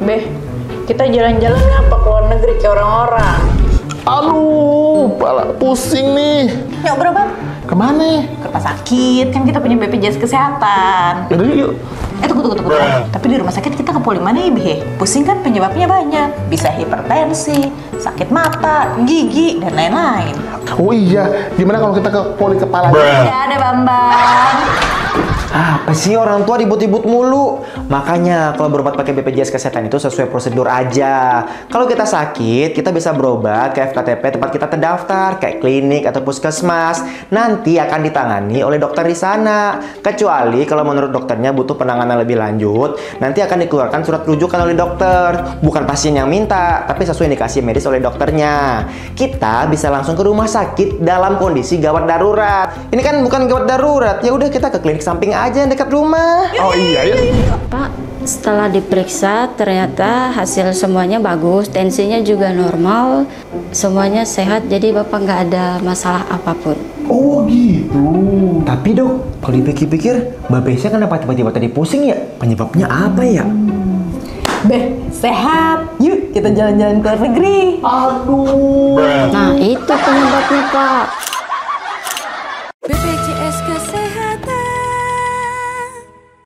Beh, kita jalan-jalan ngapa ke luar negeri ke orang-orang? Aduh, pala pusing nih. Yuk berobat. Kemana? Ke rumah sakit, kan kita punya BPJS Kesehatan. Yaudah yuk. Tunggu. Tapi di rumah sakit kita ke poli mana ya, Beh? Pusing kan penyebabnya banyak. Bisa hipertensi, sakit mata, gigi, dan lain-lain. Oh iya, gimana kalau kita ke poli kepala? Tidak ada, Bambang. Apa sih orang tua ribut-ribut mulu? Makanya kalau berobat pakai BPJS Kesehatan itu sesuai prosedur aja. Kalau kita sakit, kita bisa berobat ke FKTP tempat kita terdaftar, kayak klinik atau puskesmas. Nanti akan ditangani oleh dokter di sana. Kecuali kalau menurut dokternya butuh penanganan lebih lanjut, nanti akan dikeluarkan surat rujukan oleh dokter. Bukan pasien yang minta, tapi sesuai indikasi medis oleh dokternya. Kita bisa langsung ke rumah sakit dalam kondisi gawat darurat. Ini kan bukan gawat darurat, ya udah kita ke klinik samping aja yang dekat rumah. Oh iya ya. Pak, setelah diperiksa ternyata hasil semuanya bagus, tensinya juga normal, semuanya sehat, jadi Bapak nggak ada masalah apapun. Oh gitu. Tapi dok, kalau dipikir-pikir, Mbak Besya kenapa tiba-tiba tadi pusing ya? Penyebabnya apa ya? Beh, sehat. Yuk, kita jalan-jalan ke luar negeri. Aduh. Nah, itu penyebabnya, Pak.